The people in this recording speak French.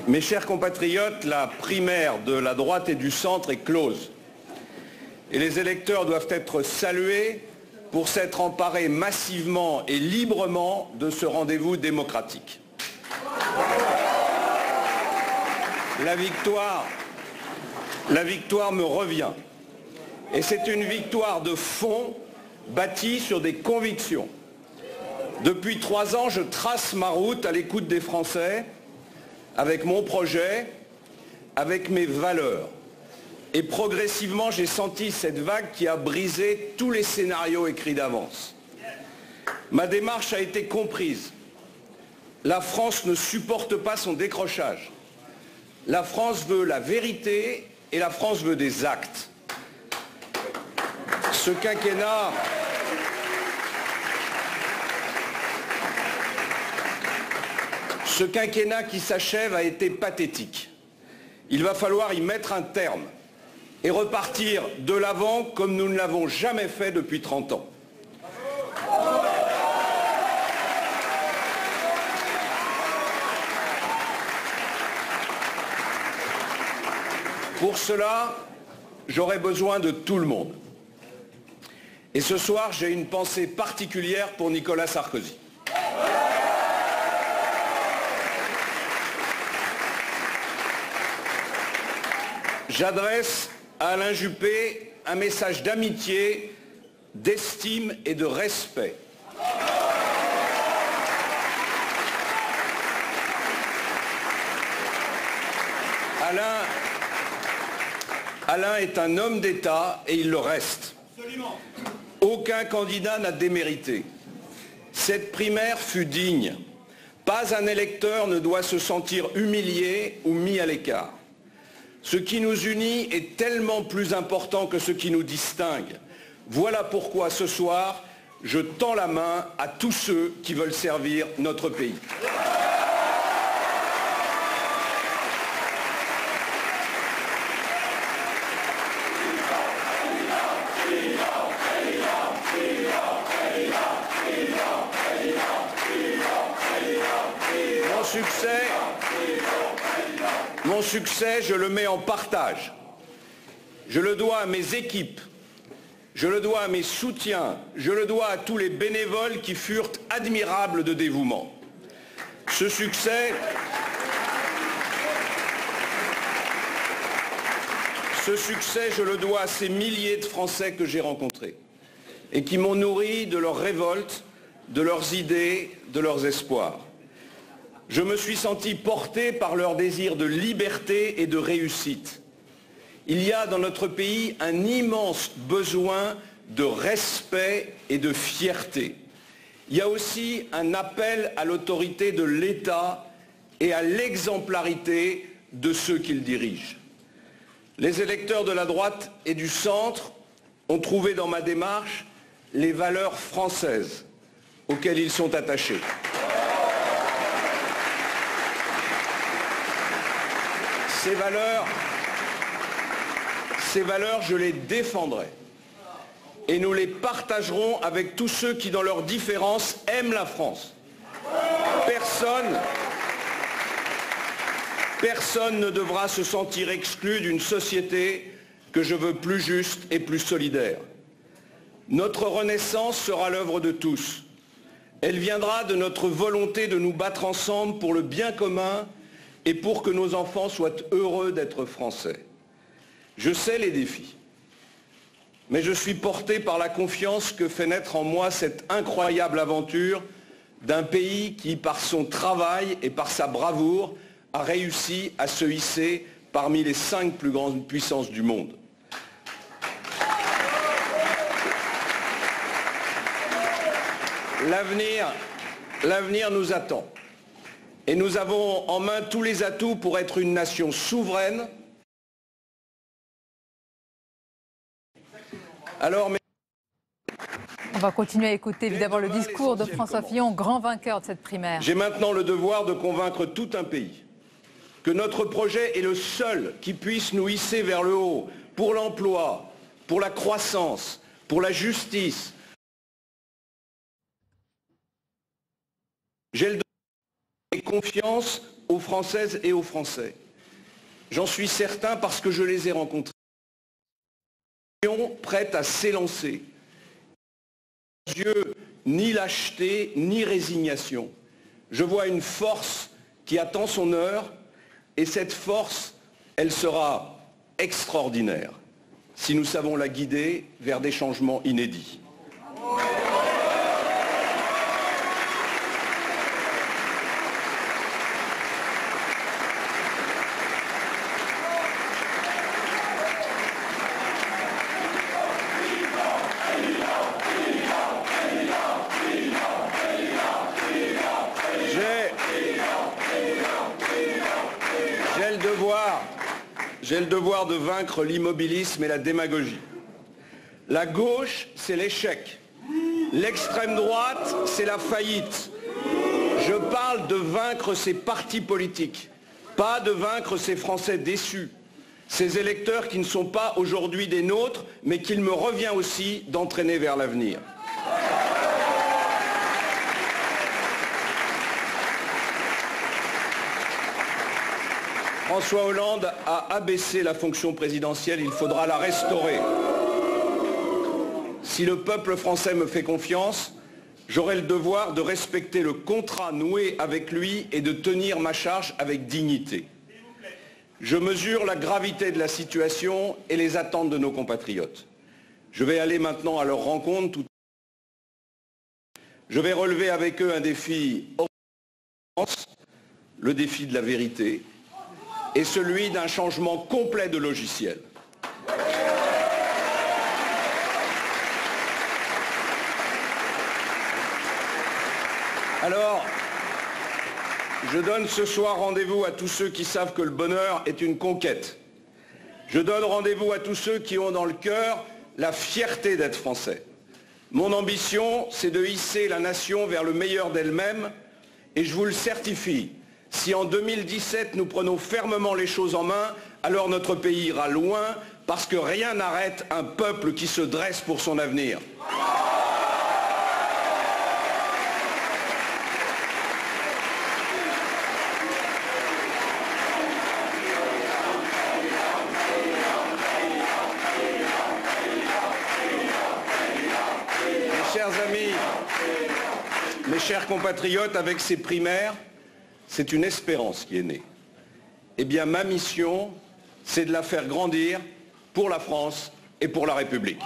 Mes chers compatriotes, la primaire de la droite et du centre est close. Et les électeurs doivent être salués pour s'être emparés massivement et librement de ce rendez-vous démocratique. La victoire me revient. Et c'est une victoire de fond bâtie sur des convictions. Depuis 3 ans, je trace ma route à l'écoute des Français, avec mon projet, avec mes valeurs. Et progressivement, j'ai senti cette vague qui a brisé tous les scénarios écrits d'avance. Ma démarche a été comprise. La France ne supporte pas son décrochage. La France veut la vérité et la France veut des actes. Ce quinquennat qui s'achève a été pathétique. Il va falloir y mettre un terme et repartir de l'avant comme nous ne l'avons jamais fait depuis 30 ans. Pour cela, j'aurai besoin de tout le monde. Et ce soir, j'ai une pensée particulière pour Nicolas Sarkozy. J'adresse à Alain Juppé un message d'amitié, d'estime et de respect. Alain est un homme d'État et il le reste. Absolument. Aucun candidat n'a démérité. Cette primaire fut digne. Pas un électeur ne doit se sentir humilié ou mis à l'écart. Ce qui nous unit est tellement plus important que ce qui nous distingue. Voilà pourquoi ce soir, je tends la main à tous ceux qui veulent servir notre pays. Mon succès, je le mets en partage. Je le dois à mes équipes, je le dois à mes soutiens, je le dois à tous les bénévoles qui furent admirables de dévouement. Ce succès, je le dois à ces milliers de Français que j'ai rencontrés et qui m'ont nourri de leur révolte, de leurs idées, de leurs espoirs. Je me suis senti porté par leur désir de liberté et de réussite. Il y a dans notre pays un immense besoin de respect et de fierté. Il y a aussi un appel à l'autorité de l'État et à l'exemplarité de ceux qui le dirigent. Les électeurs de la droite et du centre ont trouvé dans ma démarche les valeurs françaises auxquelles ils sont attachés. Ces valeurs, je les défendrai. Et nous les partagerons avec tous ceux qui, dans leurs différences, aiment la France. Personne ne devra se sentir exclu d'une société que je veux plus juste et plus solidaire. Notre renaissance sera l'œuvre de tous. Elle viendra de notre volonté de nous battre ensemble pour le bien commun et pour que nos enfants soient heureux d'être français. Je sais les défis, mais je suis porté par la confiance que fait naître en moi cette incroyable aventure d'un pays qui, par son travail et par sa bravoure, a réussi à se hisser parmi les 5 plus grandes puissances du monde. L'avenir nous attend. Et nous avons en main tous les atouts pour être une nation souveraine. On va continuer à écouter évidemment le discours de François Fillon, grand vainqueur de cette primaire. J'ai maintenant le devoir de convaincre tout un pays que notre projet est le seul qui puisse nous hisser vers le haut pour l'emploi, pour la croissance, pour la justice. J'ai le devoir de confiance aux Françaises et aux Français. J'en suis certain parce que je les ai rencontrés. Prête à s'élancer. Yeux, ni lâcheté, ni résignation. Je vois une force qui attend son heure et cette force, elle sera extraordinaire si nous savons la guider vers des changements inédits. J'ai le devoir de vaincre l'immobilisme et la démagogie. La gauche, c'est l'échec. L'extrême droite, c'est la faillite. Je parle de vaincre ces partis politiques, pas de vaincre ces Français déçus, ces électeurs qui ne sont pas aujourd'hui des nôtres, mais qu'il me revient aussi d'entraîner vers l'avenir. François Hollande a abaissé la fonction présidentielle, il faudra la restaurer. Si le peuple français me fait confiance, j'aurai le devoir de respecter le contrat noué avec lui et de tenir ma charge avec dignité. Je mesure la gravité de la situation et les attentes de nos compatriotes. Je vais aller maintenant à leur rencontre. Je vais relever avec eux un défi hors de France, le défi de la vérité, et celui d'un changement complet de logiciel. Alors, je donne ce soir rendez-vous à tous ceux qui savent que le bonheur est une conquête. Je donne rendez-vous à tous ceux qui ont dans le cœur la fierté d'être français. Mon ambition, c'est de hisser la nation vers le meilleur d'elle-même, et je vous le certifie, si en 2017 nous prenons fermement les choses en main, alors notre pays ira loin, parce que rien n'arrête un peuple qui se dresse pour son avenir. Mes chers amis, mes chers compatriotes, avec ces primaires, c'est une espérance qui est née. Eh bien, ma mission, c'est de la faire grandir pour la France et pour la République.